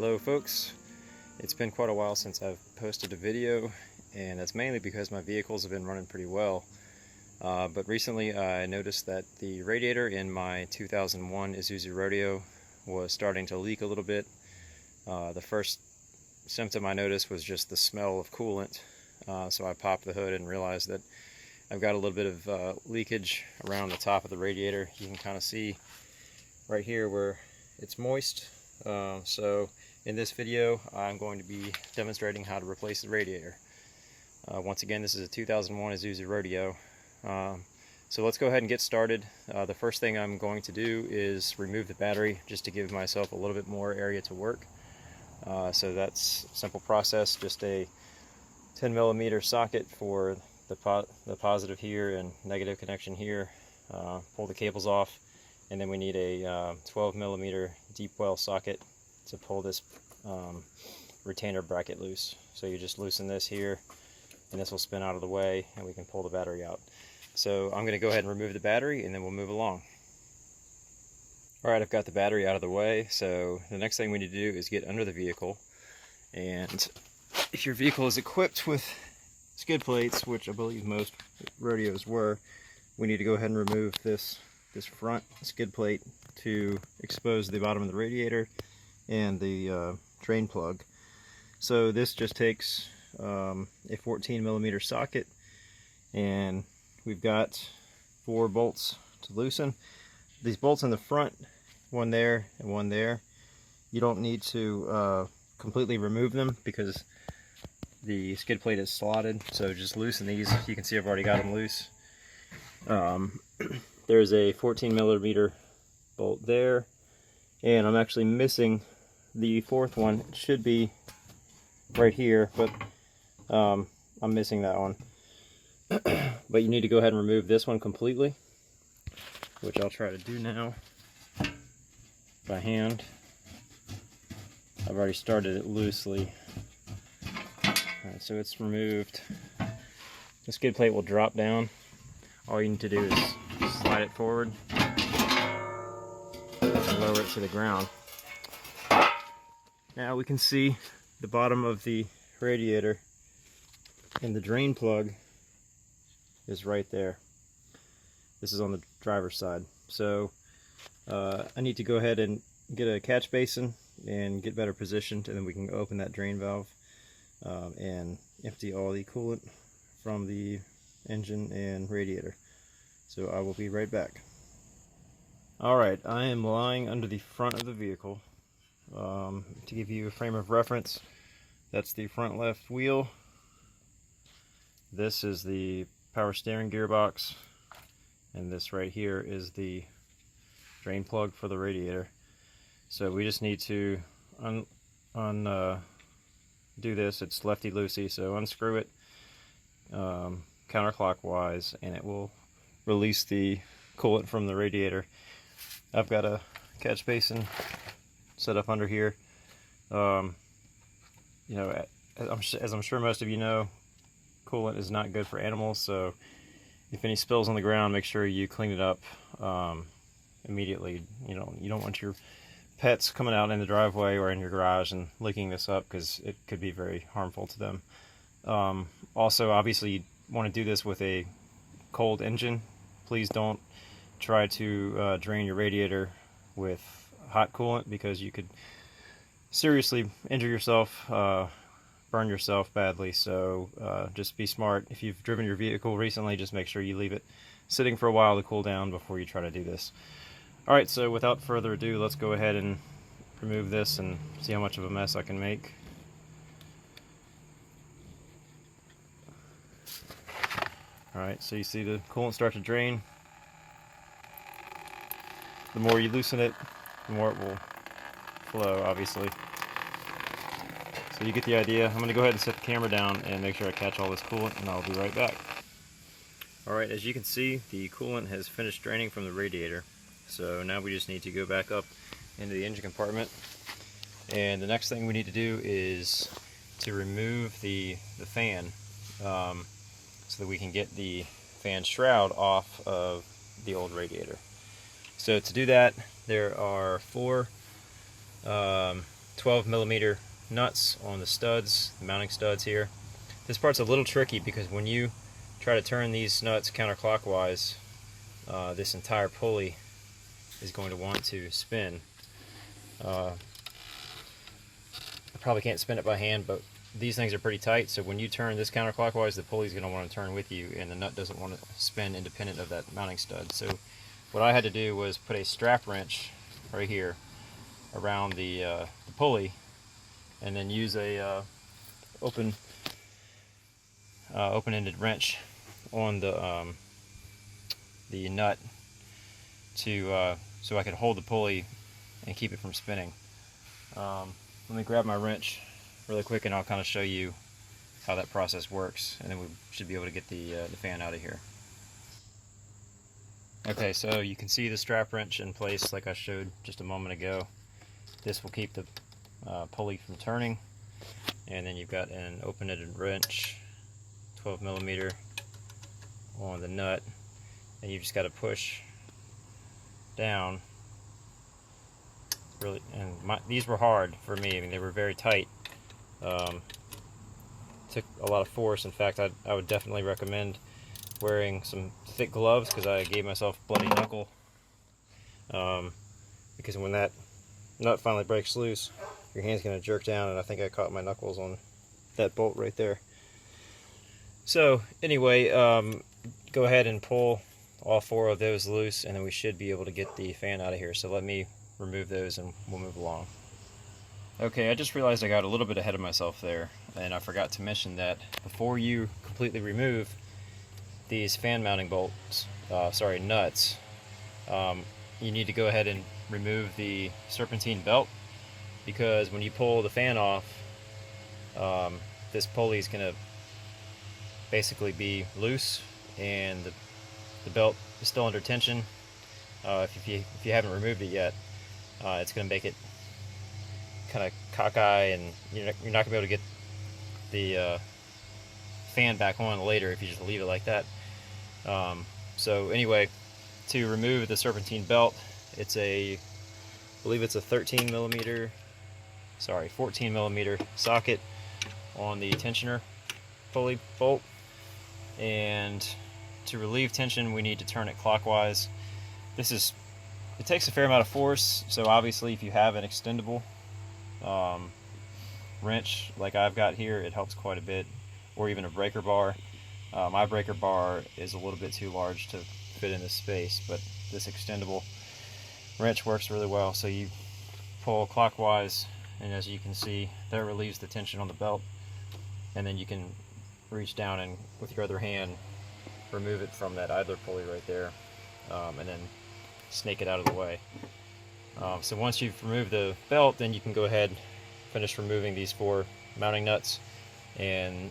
Hello folks, it's been quite a while since I've posted a video, and that's mainly because my vehicles have been running pretty well. But recently I noticed that the radiator in my 2001 Isuzu Rodeo was starting to leak a little bit. The first symptom I noticed was just the smell of coolant, so I popped the hood and realized that I've got a little bit of leakage around the top of the radiator. You can kind of see right here where it's moist. So in this video I'm going to be demonstrating how to replace the radiator. Once again, this is a 2001 Isuzu Rodeo. So let's go ahead and get started. The first thing I'm going to do is remove the battery just to give myself a little bit more area to work. So that's a simple process, just a 10mm socket for the positive here and negative connection here. Pull the cables off, and then we need a 12mm deep well socket to pull this retainer bracket loose. So you just loosen this here, and this will spin out of the way, and we can pull the battery out. So I'm going to go ahead and remove the battery, and then we'll move along. Alright, I've got the battery out of the way, so the next thing we need to do is get under the vehicle. And if your vehicle is equipped with skid plates, which I believe most rodeos were, we need to go ahead and remove this front skid plate to expose the bottom of the radiator and the drain plug. So this just takes a 14mm socket, and we've got 4 bolts to loosen. These bolts in the front, one there and one there, you don't need to completely remove them because the skid plate is slotted, so just loosen these. You can see I've already got them loose. There's a 14mm bolt there, and I'm actually missing the 4th one. It should be right here, but I'm missing that one. But you need to go ahead and remove this one completely, which I'll try to do now by hand. I've already started it loosely. Alright, so it's removed. The skid plate will drop down. All you need to do is slide it forward and lower it to the ground. Now we can see the bottom of the radiator, and the drain plug is right there. This is on the driver's side. So I need to go ahead and get a catch basin and get better positioned, and then we can open that drain valve and empty all the coolant from the engine and radiator. So I will be right back. Alright, I am lying under the front of the vehicle. To give you a frame of reference, that's the front left wheel. This is the power steering gearbox, and this right here is the drain plug for the radiator. So we just need to do this. It's lefty-loosey, so unscrew it counterclockwise, and it will release the coolant from the radiator. I've got a catch basin set up under here. You know, as I'm sure most of you know, coolant is not good for animals, so if any spills on the ground, make sure you clean it up immediately. You don't want your pets coming out in the driveway or in your garage and licking this up, because it could be very harmful to them. Also, obviously, you want to do this with a cold engine. Please don't try to drain your radiator with hot coolant, because you could seriously injure yourself, burn yourself badly. So just be smart. If you've driven your vehicle recently, just make sure you leave it sitting for a while to cool down before you try to do this. Alright, so without further ado, let's go ahead and remove this and see how much of a mess I can make. Alright, so you see the coolant start to drain. The more you loosen it, the more it will flow, obviously. So you get the idea. I'm going to go ahead and set the camera down and make sure I catch all this coolant, and I'll be right back. Alright, as you can see, the coolant has finished draining from the radiator. So now we just need to go back up into the engine compartment. And the next thing we need to do is to remove the fan, so that we can get the fan shroud off of the old radiator. So to do that, there are 4 12mm nuts on the studs, the mounting studs here. This part's a little tricky because when you try to turn these nuts counterclockwise, this entire pulley is going to want to spin. I probably can't spin it by hand, but these things are pretty tight, so when you turn this counterclockwise, the pulley's going to want to turn with you, and the nut doesn't want to spin independent of that mounting stud. So what I had to do was put a strap wrench right here around the pulley, and then use a open-ended wrench on the nut to so I could hold the pulley and keep it from spinning. Let me grab my wrench really quick and I'll kind of show you how that process works, and then we should be able to get the fan out of here. Okay, so you can see the strap wrench in place like I showed just a moment ago. This will keep the pulley from turning, and then you've got an open-ended wrench, 12mm on the nut, and you just got to push down. Really, and these were hard for me. I mean, they were very tight. Took a lot of force. In fact, I would definitely recommend wearing some thick gloves, because I gave myself bloody knuckle. Because when that nut finally breaks loose, your hand's going to jerk down, and I think I caught my knuckles on that bolt right there. So anyway, go ahead and pull all 4 of those loose, and then we should be able to get the fan out of here. So let me remove those and we'll move along. Okay, I just realized I got a little bit ahead of myself there, and I forgot to mention that before you completely remove these fan mounting bolts, nuts, you need to go ahead and remove the serpentine belt, because when you pull the fan off, this pulley is going to basically be loose, and the belt is still under tension. If you haven't removed it yet, it's going to make it kind of cockeye, and you're not going to be able to get the fan back on later if you just leave it like that. So anyway, to remove the serpentine belt, I believe it's a 14mm socket on the tensioner pulley bolt, and to relieve tension we need to turn it clockwise. It takes a fair amount of force, so obviously if you have an extendable wrench like I've got here, it helps quite a bit, or even a breaker bar. My breaker bar is a little bit too large to fit in this space, but this extendable wrench works really well. So you pull clockwise, and as you can see, that relieves the tension on the belt, and then you can reach down and with your other hand remove it from that idler pulley right there, and then snake it out of the way. So once you've removed the belt, then you can go ahead and finish removing these 4 mounting nuts, and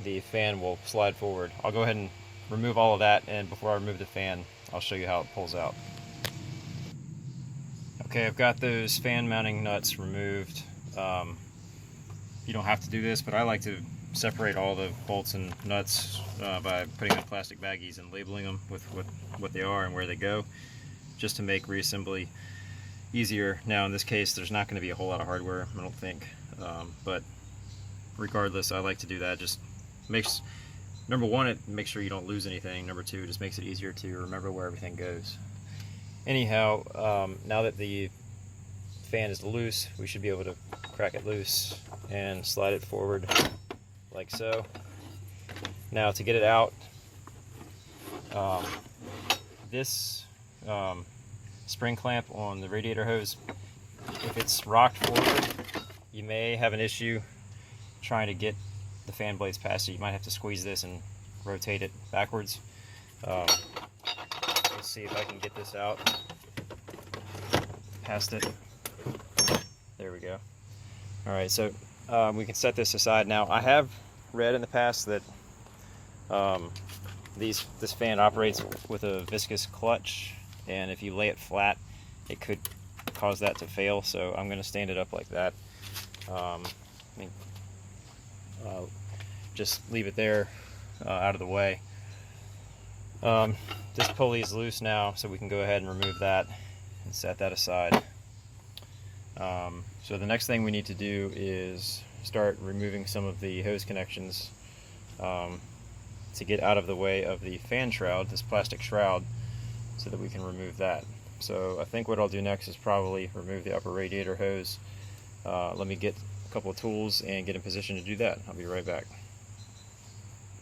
the fan will slide forward. I'll go ahead and remove all of that, and before I remove the fan, I'll show you how it pulls out. Okay, I've got those fan mounting nuts removed. You don't have to do this, but I like to separate all the bolts and nuts by putting them in plastic baggies and labeling them with what they are and where they go, just to make reassembly easier. Now in this case there's not going to be a whole lot of hardware, I don't think, but regardless, I like to do that. Just makes, number one, it makes sure you don't lose anything. Number two, it just makes it easier to remember where everything goes. Anyhow, now that the fan is loose, we should be able to crack it loose and slide it forward like so. Now to get it out, this spring clamp on the radiator hose, if it's rocked forward, you may have an issue trying to get the fan blades past it. You might have to squeeze this and rotate it backwards. Let's see if I can get this out past it. There we go. Alright, so we can set this aside now. I have read in the past that this fan operates with a viscous clutch, and if you lay it flat, it could cause that to fail. So I'm going to stand it up like that. Just leave it there out of the way. This pulley is loose now, so we can go ahead and remove that and set that aside. So the next thing we need to do is start removing some of the hose connections to get out of the way of the fan shroud, this plastic shroud, so that we can remove that. So I think what I'll do next is probably remove the upper radiator hose. Let me get a couple of tools and get in position to do that. I'll be right back.